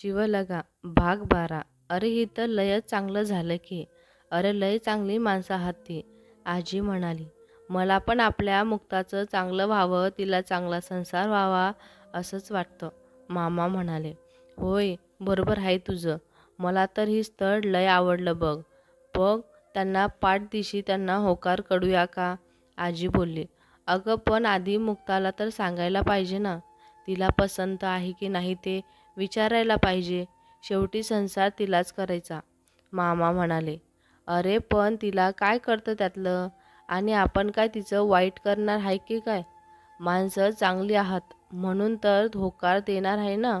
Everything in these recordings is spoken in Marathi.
चिवलगा भाग 12. अरे ही तर लयच चांगलं झालं की. अरे लय चांगली माणसं आहात ती. आजी म्हणाली. मला पण आपल्या मुक्ताचं चांगलं व्हावं, तिला चांगला संसार व्हावा असंच वाटतं. मामा म्हणाले. होय बरोबर आहे तुझं. मला तर ही स्थळ लय आवडलं बघ. बघ त्यांना पाठदिशी त्यांना होकार कळूया का? आजी बोलली. अगं पण आधी मुक्ताला तर सांगायला पाहिजे ना. तिला पसंत आहे की नाही ते विचारायला पाहिजे. शेवटी संसार तिलाच करायचा. मामा म्हणाले. अरे पण तिला काय कळतं त्यातलं? आणि आपण काय तिचं वाईट करणार आहे की काय? माणसं चांगली आहात म्हणून तर होकार देणार आहे ना.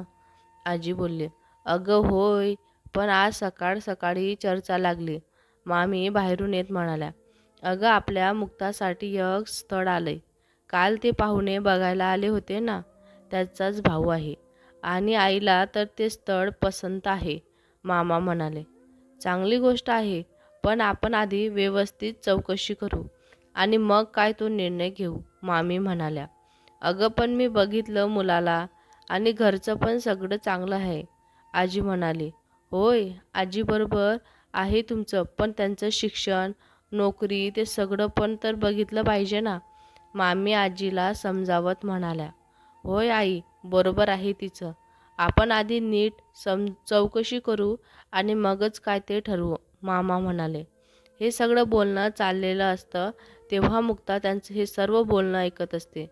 आजी बोलली. अगं होय, पण आज सकाळ सकाळी चर्चा लागली. मामी बाहेरून येत म्हणाल्या. अगं आपल्या मुक्तासाठी एक स्थळ आलंय. काल ते पाहुणे बघायला आले होते ना, त्याचाच भाऊ आहे. आणि आईला तर ते स्थळ पसंत आहे. मामा म्हणाले. चांगली गोष्ट आहे, पण आपण आधी व्यवस्थित चौकशी करू आणि मग काय तो निर्णय घेऊ. मामी म्हणाल्या. अगं पण मी बघितलं मुलाला आणि घरचं पण सगळं चांगलं आहे. आजी म्हणाली. होय आजी बरोबर आहे तुमचं, पण त्यांचं शिक्षण नोकरी ते सगळं पण तर बघितलं पाहिजे ना. मामी आजीला समजावत म्हणाल्या. होय आई बरोबर आहे तिचं. आपण आधी नीट चौकशी करू आणि मगच काय ते ठरवू. मामा म्हणाले. हे सगळं बोलणं चाललेलं असतं तेव्हा मुक्ता त्यांचं हे सर्व बोलणं ऐकत असते.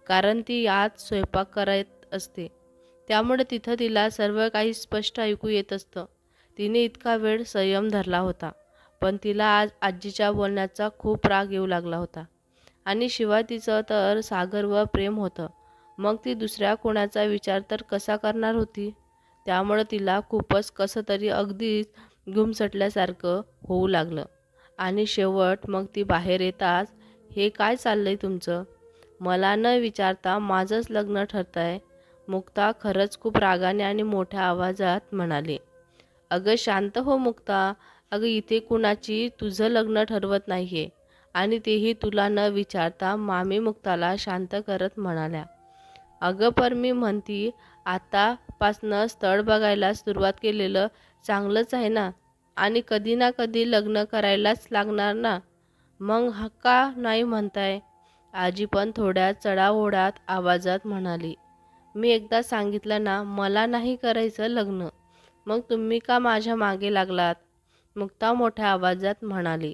कारण ती आत स्वयंपाक करत असते. त्यामुळे तिथं तिला सर्व काही स्पष्ट ऐकू येत असतं. तिने इतका वेळ संयम धरला होता, पण तिला आज आजीच्या बोलण्याचा खूप राग येऊ लागला होता. आणि शिवाय तिचं तर सागरवर प्रेम होतं. मग ती दुसऱ्या कोणाचा विचार तर कसा करणार होती. त्यामुळं तिला खूपच कसं तरी अगदीच गुमसटल्यासारखं होऊ लागलं. आणि शेवट मग ती बाहेर येताच, हे काय चाललंय तुमचं? मला न विचारता माझंच लग्न ठरतंय. मुक्ता खरंच खूप रागाने आणि मोठ्या आवाजात म्हणाली. अगं शांत हो मुक्ता. अगं इथे कुणाची तुझं लग्न ठरवत नाहीये. आणि तेही तुला न विचारता. मामी मुक्ताला शांत करत म्हणाल्या. अगं पण मी म्हणती आतापासनं स्थळ बघायला सुरुवात केलेलं चांगलंच आहे ना. आणि कधी ना कधी लग्न करायलाच लागणार ना. मग का नाही म्हणताय? आजी पण थोड्या चढाओढात आवाजात म्हणाली. मी एकदा सांगितलं ना मला नाही करायचं लग्न. मग तुम्ही का माझ्या मागे लागलात? मुक्ता मोठ्या आवाजात म्हणाली.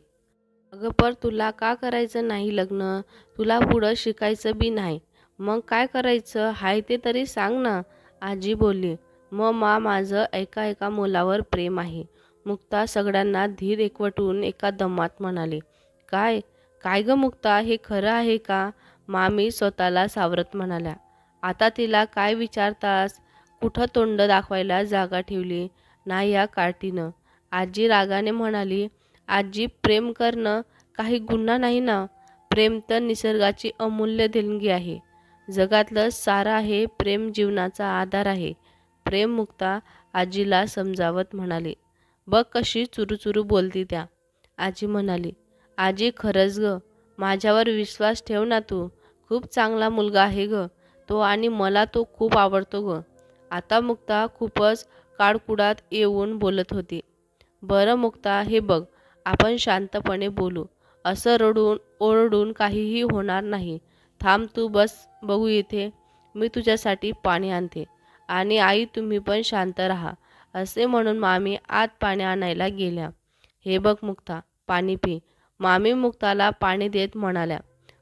अगं पण तुला का करायचं नाही लग्न? तुला पुढं शिकायचं बी नाही. मग काय करायचं हाय ते तरी सांग ना. आजी बोलली. माझं एका मुलावर प्रेम आहे. मुक्ता सगळ्यांना धीर एकवटून एका दमात म्हणाली. काय काय ग मुक्ता, हे खरं आहे का? मामी स्वतःला सावरत म्हणाल्या. आता तिला काय विचारतास? कुठं तोंड दाखवायला जागा ठेवली नाही या कार्टीनं. आजी रागाने म्हणाली. आजी प्रेम करणं काही गुन्हा नाही ना. प्रेम तर निसर्गाची अमूल्य देणगी आहे. जगातलं सारं आहे प्रेम, जीवनाचा आधार आहे. प्रेम मुक्ता आजीला समजावत म्हणाली. बघ कशी चुरूचुरू बोलती त्या. आजी म्हणाली. आजी खरंच ग, माझ्यावर विश्वास ठेव ना तू. खूप चांगला मुलगा आहे ग तो आणि मला तो खूप आवडतो ग. आता मुक्ता खूपच काळकुडात येऊन बोलत होती. बरं मुक्ता हे बघ, आपण शांतपणे बोलू. असं रडून ओरडून काहीही होणार नाही. थांब तू बस बघू इथे. मी तुझ्यासाठी पाणी आणते. आणि आई तुम्ही पण शांत राहा. असे म्हणून मामी आत पाणी आणायला गेल्या. हे बघ मुक्ता पाणी पी. मामी मुक्ताला पाणी देत म्हणाल्या.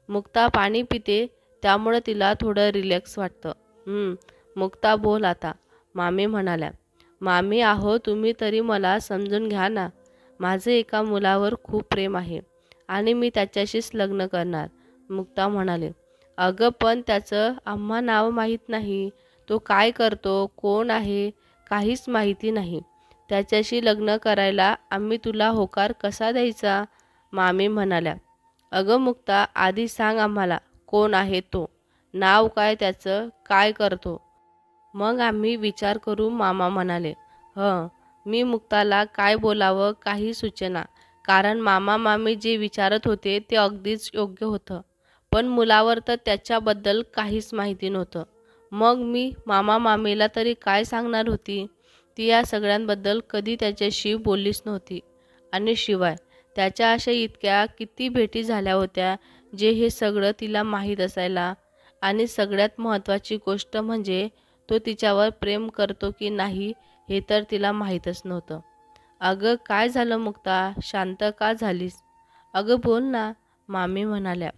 मुक्ता पाणी पिते त्यामुळे तिला थोडं रिलॅक्स वाटतं. मुक्ता बोल आता. मामी म्हणाल्या. मामी आहो तुम्ही तरी मला समजून घ्या ना. माझे एका मुलावर खूप प्रेम आहे आणि मी त्याच्याशीच लग्न करणार. मुक्ता म्हणाले. अगं पण त्याचं आम्हा नाव माहीत नाही. तो काय करतो, कोण आहे, काहीच माहिती नाही. त्याच्याशी लग्न करायला आम्ही तुला होकार कसा द्यायचा? मामी म्हणाल्या. अगं मुक्ता आधी सांग आम्हाला कोण आहे तो, नाव काय त्याचं, काय करतो, मग आम्ही विचार करू. मामा म्हणाले. मी मुक्ताला काय बोलावं काही सुचेना. कारण मामा मामी जे विचारत होते ते अगदीच योग्य होतं. पण मुलावर तर त्याच्याबद्दल काहीच माहिती नव्हतं. मग मी मामा मामीला तरी काय सांगणार होती. ती या सगळ्यांबद्दल कधी त्याच्याशी बोललीच नव्हती. आणि शिवाय त्याच्या अशा इतक्या किती भेटी झाल्या होत्या जे हे सगळं तिला माहीत असायला. आणि सगळ्यात महत्त्वाची गोष्ट म्हणजे तो तिच्यावर प्रेम करतो की नाही हे तर तिला माहीतच नव्हतं. "अगं काय झालं मुक्ता, शांत का झालीस? अगं बोल ना," मामी म्हणाल्या.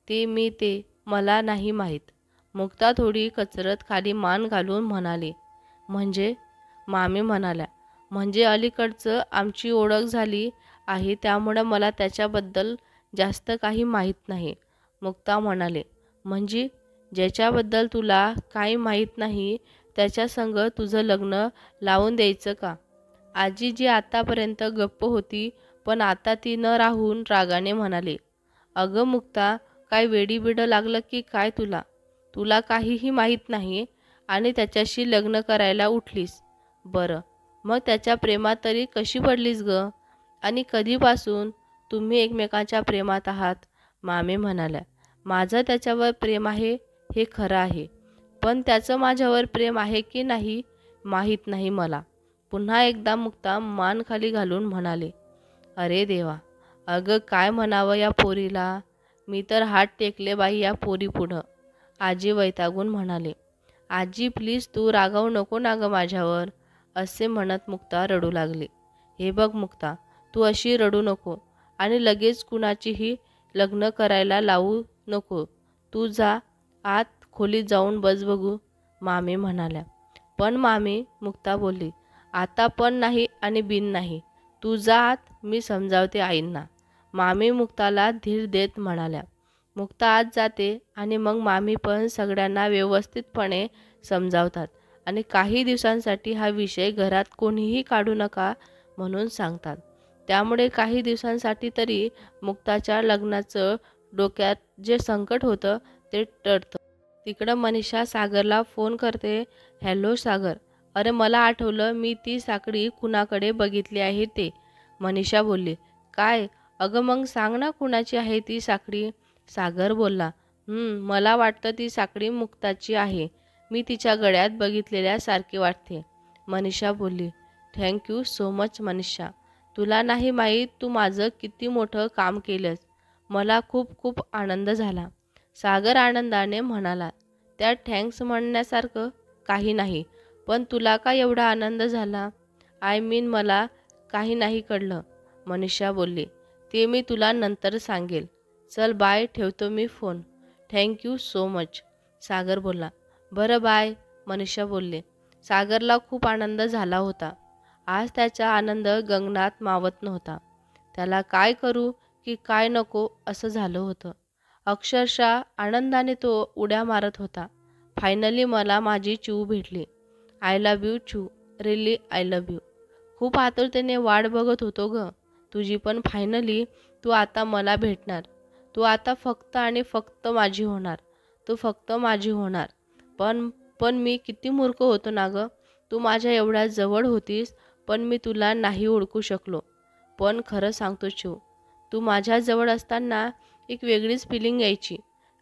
ते मला नाही माहीत." मुक्ता थोडी कचरत खाली मान घालून म्हणाली. "म्हणजे?" मामी म्हणाल्या. "म्हणजे अलीकडचं आमची ओळख झाली आहे त्यामुळं मला त्याच्याबद्दल जास्त काही माहीत नाही." मुक्ता म्हणाले. "म्हणजे ज्याच्याबद्दल तुला काही माहीत नाही त्याच्यासंग तुझं लग्न लावून द्यायचं का?" आजी जी आतापर्यंत गप्प होती पण आता ती न राहून रागाने म्हणाली. "अगं मुक्ता, काय वेडीबिडं लागलं की काय तुला? तुला काहीही माहीत नाही आणि त्याच्याशी लग्न करायला उठलीस. बरं, मग त्याच्या प्रेमात तरी कशी पडलीस गं? आणि कधीपासून तुम्ही एकमेकांच्या प्रेमात आहात?" मामी म्हणाल्या. "माझं त्याच्यावर प्रेम आहे हे खरं आहे, पण त्याचं माझ्यावर प्रेम आहे की नाही माहीत नाही मला." पुन्हा एकदा मुक्ता मान खाली घालून म्हणाले. "अरे देवा, अगं काय म्हणावं या पोरीला? मी तर हात टेकले बाई या पोरीपुढं." आजी वैतागून म्हणाले. "आजी प्लीज तू रागावू नको ना गं माझ्यावर," असे म्हणत मुक्ता रडू लागली. "हे बघ मुक्ता, तू अशी रडू नको आणि लगेच कुणाचीही लग्न करायला लावू नको. तू जा आत खोलीत जाऊन बस बघू," मामी म्हणाल्या. "पण मामी," मुक्ता बोलली, "आता पण नाही आणि बिन नाही. तू जा आत, मी समजावते आईंना." मामी मुक्ताला धीर देत म्हणाल्या. मुक्ता आत जाते आणि मग मामी पण सगळ्यांना व्यवस्थितपणे समजावतात आणि काही दिवसांसाठी हा विषय घरात कोणीही काढू नका म्हणून सांगतात. त्यामुळे काही दिवसांसाठी तरी मुक्ताच्या लग्नाचं डोक्यात जे संकट होतं ते टळतं. तिकडं मनीषा सागरला फोन करते. "हॅलो सागर, अरे मला आठवलं मी ती साखळी कुणाकडे बघितली आहे ते." मनीषा बोलली. "काय? अगं मग सांग ना कुणाची आहे ती साखळी?" सागर बोलला. मला वाटतं ती साखळी मुक्ताची आहे. मी तिच्या गळ्यात बघितलेल्यासारखी वाटते." मनीषा बोलली. "Thank so much Manisha. तुला नाही माहीत तू माझं किती मोठं काम केलंस. मला खूप खूप आनंद झाला." सागर आनंदाने म्हणाला. "त्यात थँक्स म्हणण्यासारखं काही नाही, पण तुला का एवढा आनंद झाला?" "आय मीन मला काही नाही कळलं," मनीषा बोलली. "ते मी तुला नंतर सांगेल. चल बाय, ठेवतो मी फोन." "थँक सो मच," सागर बोलला. "बरं बाय," मनीषा बोलले. सागरला खूप आनंद झाला होता. आज त्याचा आनंद गगनात मावत नव्हता. त्याला काय करू की काय नको असं झालं होतं. अक्षरशः आनंदाने तो उड्या मारत होता. फायनली मला माझी चिऊ भेटली. I love you Chiu, really I love you. खूप आतुरतेने वाट बघत होतो गं तुझी, पण फायनली तू आता मला भेटणार. तू आता फक्त आणि फक्त माझी होणार. तू फक्त माझी होणार. पण पण मी किती मूर्ख होतो ना गं. तू माझ्या एवढ्या जवळ होतीस पण मी तुला नाही ओळखू शकलो. पण खरं सांगतो चिऊ, तू माझ्या जवळ असताना एक वेगळीच फिलिंग यायची.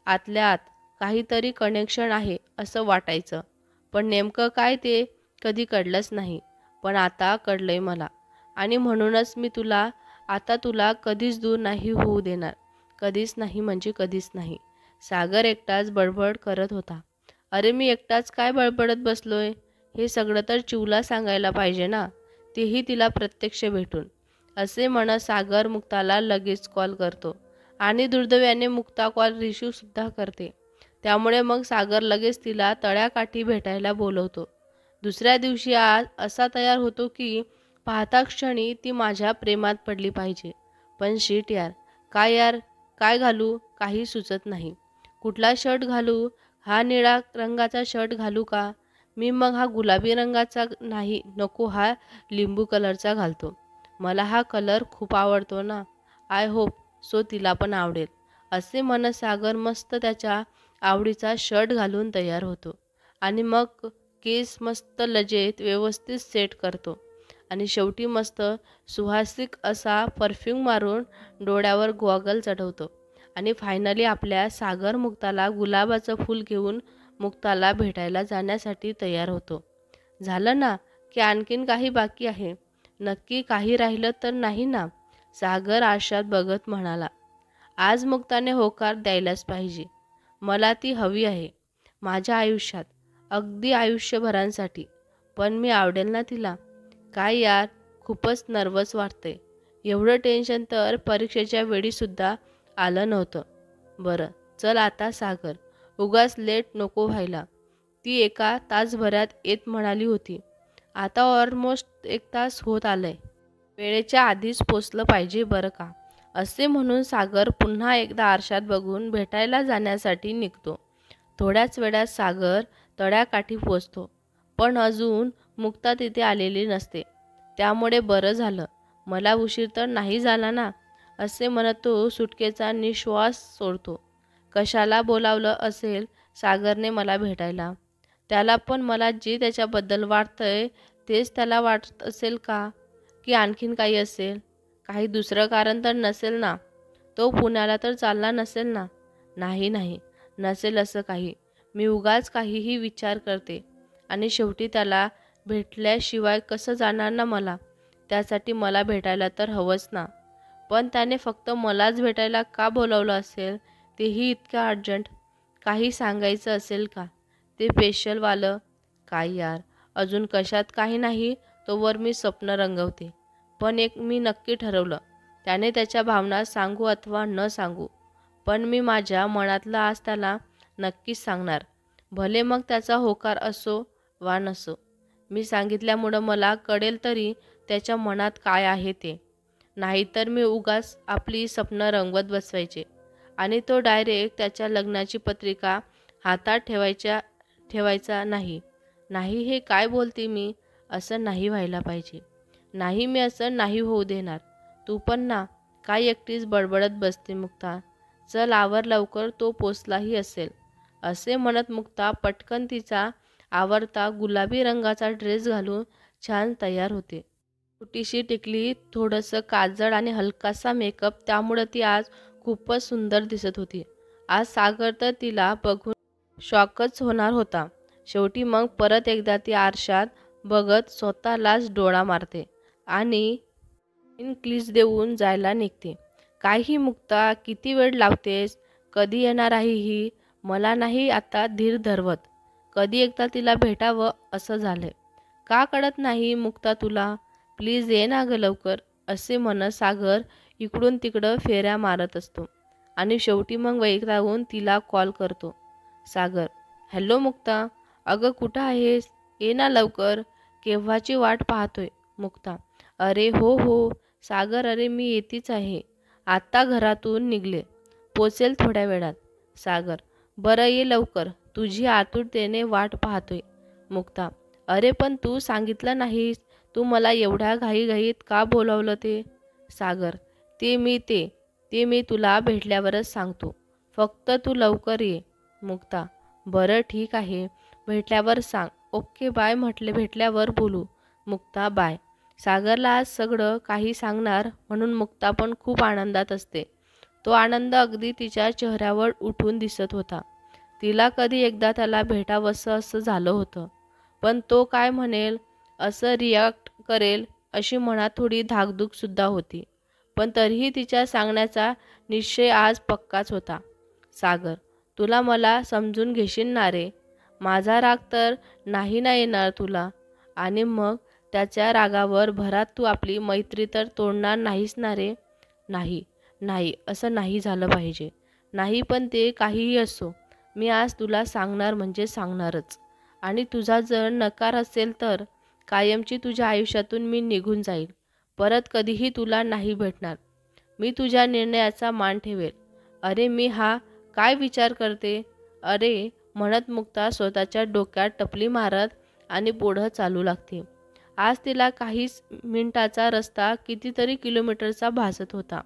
आतल्या आत काहीतरी कनेक्शन आहे असं वाटायचं. पण नेमकं काय ते कधी कळलंच नाही. पण आता कळलंय मला. आणि म्हणूनच मी तुला कधीच दूर नाही होऊ देणार. कधीच नाही म्हणजे कधीच नाही." सागर एकटाच बडबड करत होता. "अरे मी एकटाच काय बडबडत बसलोय? हे सगळं तर चिऊला सांगायला पाहिजे ना, तेही तिला प्रत्यक्ष भेटून." असे म्हणत सागर मुक्ताला लगेच कॉल करतो आणि दुर्दैवाने मुक्ता कॉल रिसीव्हसुद्धा करते. त्यामुळे मग सागर लगेच तिला तळ्याकाठी भेटायला बोलवतो. दुसऱ्या दिवशी आज असा तयार होतो की पाहता क्षणी ती माझ्या प्रेमात पडली पाहिजे. पण शिट यार, काय घालू काही सुचत नाही. कुठला शर्ट घालू? हा निळा रंगाचा शर्ट घालू का? मी मग हा गुलाबी रंगाचा नाही, नको हा लिंबू कलरचा घालतो. मला हा कलर खूप आवडतो ना. आय होप सो तिला पण आवडेल." असे म्हणत सागर मस्त त्याच्या आवडीचा शर्ट घालून तयार होतो आणि मग केस मस्त लजेत व्यवस्थित सेट करतो आणि शेवटी मस्त सुवासिक असा परफ्यूम मारून डोळ्यावर गॉगल चढवतो आणि फायनली आपल्या सागर मुक्ताला गुलाबाचं फूल घेऊन मुक्ताला भेटायला जाण्यासाठी तयार होतो. झालं ना, की आणखीन काही बाकी आहे? नक्की काही राहिलं तर नाही ना? सागर आरशात बघत म्हणाला. आज मुक्ताने होकार द्यायलाच पाहिजे. मला ती हवी आहे. माझ्या आयुष्यात. अगदी आयुष्यभरांसाठी. पण मी आवडेल ना तिला? काय यार, खूपच नर्वस वाटतंय. एवढं टेन्शन तर परीक्षेच्या वेळीसुद्धा आलं नव्हतं. बरं, चल आता सागर. उगाच लेट नको व्हायला. ती एका तासभरात येत म्हणाली होती. आता ऑलमोस्ट 1 तास होत आलंय. वेळेच्या आधीच पोचलं पाहिजे बरं का. असे म्हणून सागर पुन्हा एकदा आरशात बघून भेटायला जाण्यासाठी निघतो. थोड्याच वेळात सागर तळ्याकाठी पोचतो. पण अजून मुक्ता तिथे आलेली नसते. त्यामुळे बरं झालं. मला उशीर तर नाही झाला ना, असे म्हणत तो सुटकेचा निश्वास सोडतो. कशाला बोलावलं असेल सागरने मला भेटायला? त्याला पण मला जे त्याच्याबद्दल वाटतंय तेच त्याला वाटत असेल का? की आणखीन काही असेल? काही दुसरं कारण तर नसेल ना? तो पुण्याला तर चालला नसेल ना? नाही नाही, नसेल असं काही. मी उगाच काहीही विचार करते. आणि शेवटी त्याला भेटल्याशिवाय कसं जाणार ना मला? त्यासाठी मला भेटायला तर हवंच ना. पण त्याने फक्त मलाच भेटायला का बोलावलं असेल? तेही इतकं अर्जंट? काही सांगायचं असेल का? ते स्पेशलवालं? काय यार, अजून कशात काही नाही तोवर मी स्वप्न रंगवते. पण एक मी नक्की ठरवलं. त्याने त्याच्या भावना सांगू अथवा न सांगू, पण मी माझ्या मनातलं आज त्याला नक्कीच सांगणार. भले मग त्याचा होकार असो वा नसो. मी सांगितल्यामुळं मला कळेल तरी त्याच्या मनात काय आहे ते. नाहीतर मी उगाच आपली स्वप्न रंगवत बसवायचे आणि तो डायरेक्ट त्याच्या लग्नाची पत्रिका हातात ठेवायचा नाही. नाही, हे काय बोलते मी? असं नाही व्हायला पाहिजे. नाही, मी असं नाही होऊ देणार. तू पण ना, काय एकटीच बडबडत बसते मुक्ता? चल आवर लवकर, तो पोचलाही असेल. असे म्हणत मुक्ता पटकन तिचा आवडता गुलाबी रंगाचा ड्रेस घालून छान तयार होते. छोटीशी टिकली, थोडंसं काजळ आणि हलकासा मेकअप, त्यामुळं ती आज खूपच सुंदर दिसत होती. आज सागर तर तिला बघून शॉकच होणार होता. शेवटी मग परत एकदा ती आरशात बघत स्वतःलाच डोळा मारते आणि क्लीज देऊन जायला निघते. "काय ही मुक्ता, किती वेळ लावतेस? कधी येणार आहे ही? मला नाही आता धीर धरवत. कधी एकदा तिला भेटावं असं झालंय. का कळत नाही मुक्ता तुला? प्लीज ये ना गं लवकर." असे म्हणत सागर इकडून तिकडं फेऱ्या मारत असतो आणि शेवटी मग वैतागून तिला कॉल करतो. सागर, "हॅलो मुक्ता, अगं कुठं आहेस? ये ना लवकर, केव्हाची वाट पाहतोय." मुक्ता, "अरे हो हो सागर, अरे मी येतीच आहे. आत्ता घरातून निघले. पोचेल थोड्या वेळात." सागर, "बरं ये लवकर, तुझी आतुरतेने वाट पाहतोय." मुक्ता, "अरे पण तू सांगितलं नाहीस, तू मला एवढ्या घाईघाईत का बोलावलं ते?" सागर, ते मी तुला भेटल्यावरच सांगतो. फक्त तू लवकर ये." मुक्ता, "बरं ठीक आहे, भेटल्यावर सांग. Okay bye." म्हटले, "भेटल्यावर बोलू." मुक्ता, बाय. सागरला आज सगळं काही सांगणार म्हणून मुक्ता पण खूप आनंदात असते. तो आनंद अगदी तिच्या चेहऱ्यावर उठून दिसत होता. तिला कधी एकदा त्याला भेटावंसं असं झालं होतं. पण तो काय म्हणेल, असं रिॲक्ट करेल अशी मनात थोडी धाकधूकसुद्धा होती. पण तरीही तिच्या सांगण्याचा निश्चय आज पक्काच होता. "सागर, तुला मला समजून घेशील ना रे? माझा राग तर नाही ना येणार तुला? आणि मग त्याच्या रागावर भरात तू आपली मैत्री तर तोडणार नाहीस ना रे?" "नाही, नाही, असं नाही झालं पाहिजे." "नाही, पण ते काहीही असो, मी आज तुला सांगणार म्हणजे सांगणारच. आणि तुझा जर नकार असेल तर कायमची तुझ्या आयुष्यातून मी निघून जाईल. परत कधीही तुला नाही भेटणार. मी तुझ्या निर्णयाचा मान ठेवेल." "अरे मी हा काय विचार करते?" "अरे," म्हणत मुक्ता स्वतःच्या डोक्यात टपली मारत आणि पुढं चालू लागते. आज तिला काहीच मिनिटाचा रस्ता कितीतरी किलोमीटरचा भासत होता.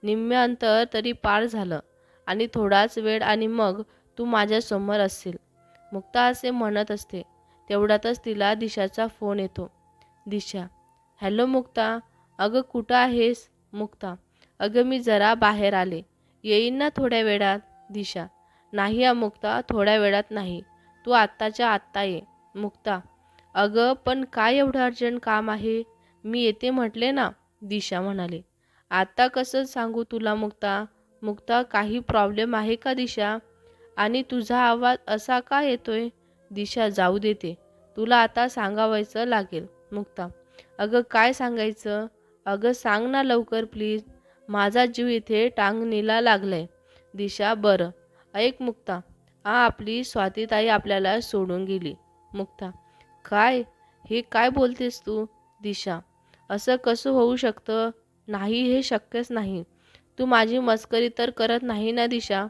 निम्मे अंतर तरी पार झालं आणि थोडाच वेळ आणि मग तू माझ्यासमोर असशील. मुक्ता असे म्हणत असते. तेवढ्यातच तिला दिशाचा फोन येतो. दिशा, "हॅलो मुक्ता, अगं कुठं आहेस?" मुक्ता, "अगं मी जरा बाहेर आले, येईन ना थोड्या वेळात." दिशा, "नाही मुक्ता, थोड्या वेळात नाही, तू आत्ताच्या आत्ता ये." मुक्ता, अगं पण काय एवढं अर्जंट काम आहे? मी येते म्हटले ना, दिशा म्हणाले. आता कसं सांगू तुला मुक्ता? मुक्ता काही प्रॉब्लेम आहे का दिशा? आणि तुझा आवाज असा का येतोय? दिशा जाऊ देते. तुला आता सांगावयाचं लागेल. मुक्ता अगं काय सांगायचं? अगं सांग ना लवकर प्लीज. माझा जीव इथे टांगणीला लागलाय. दिशा बरं. ऐक मुक्ता. आपली स्वातीताई आपल्याला सोडून गेली. मुक्ता काय? हे काय बोलतेस तू? दिशा असं कसं होऊ शकतं? नाही हे शक्यच नाही. तू माझी मस्करी तर करत नाही ना दिशा?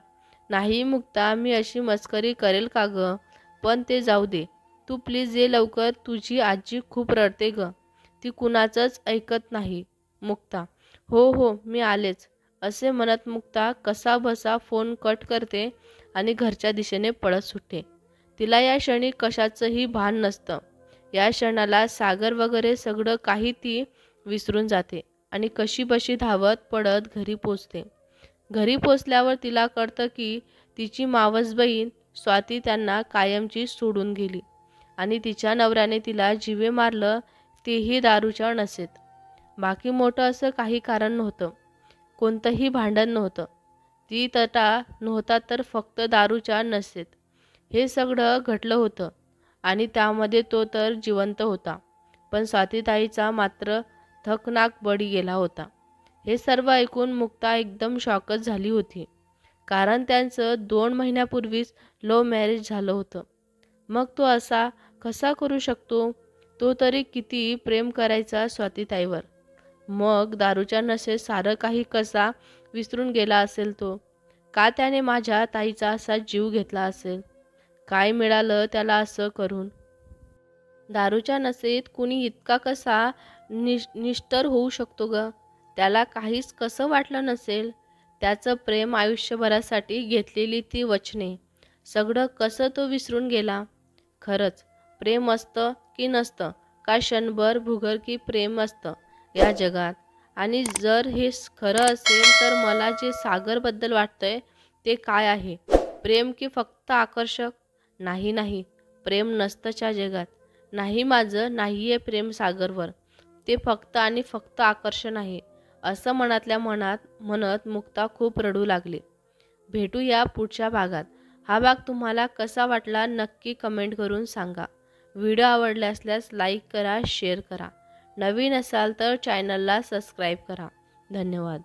नाही मुक्ता मी अशी मस्करी करेल का गं? पण ते जाऊ दे. तू प्लीज ये लवकर. तुझी आजी खूप रडते गं. ती कुणाचंच ऐकत नाही. मुक्ता हो हो मी आलेच. असे म्हणत मुक्ता कसाबसा फोन कट करते आणि घरच्या दिशेने पळत सुटते. तिला या क्षणी कशाचंही भान नसतं. या क्षणाला सागर वगैरे सगळं काही ती विसरून जाते आणि कशीबशी धावत पडत घरी पोचते. घरी पोचल्यावर तिला कळतं की तिची मावस बहीण स्वाती त्यांना कायमची सोडून गेली आणि तिच्या नवऱ्याने तिला जीवे मारलं, तेही दारूच्या नशेत. बाकी मोठं असं काही कारण नव्हतं. कोणतंही भांडण नव्हतं. ती तटा नव्हता तर फक्त दारूच्या नशेत हे सगळं घडलं होतं आणि त्यामध्ये तो तर जिवंत होता. पण स्वातीताईचा मात्र थकनाक बळी गेला होता. हे सर्व ऐकून मुक्ता एकदम शॉकच झाली होती. कारण त्यांचं 2 महिन्यापूर्वीच लव्ह मॅरेज झालं होतं. मग तो असा कसा करू शकतो? तो तरी किती प्रेम करायचा स्वातीताईवर. मग दारूच्या नशेत सारं काही कसा विसरून गेला असेल तो? का त्याने माझ्या ताईचा असा जीव घेतला असेल? काय मिळालं त्याला असं करून? दारूच्या नशेत कुणी इतका कसा निष्ठुर होऊ शकतो ग? त्याला काहीच कसं वाटलं नसेल? त्याचं प्रेम आयुष्यभरासाठी घेतलेली ती वचने सगळं कसं तो विसरून गेला? खरंच प्रेम असतं की नसतं? का क्षणभर भुगर की प्रेम असतं या जगात? आणि जर हे खरं असेल तर मला जे सागरबद्दल वाटतंय ते काय आहे? प्रेम की फक्त आकर्षक? नाही नाही, प्रेम नसतंच्या जगात. नाही माझं नाही आहे प्रेम सागरवर. ते फक्त आणि फक्त आकर्षण आहे. असं मनातल्या मनात म्हणत मुक्ता खूप रडू लागली. भेटूया पुढच्या भागात. हा भाग तुम्हाला कसा वाटला नक्की कमेंट करून सांगा. व्हिडिओ आवडला असल्यास लाईक करा, शेअर करा. नवीन असाल तर चॅनलला सबस्क्राईब करा. धन्यवाद.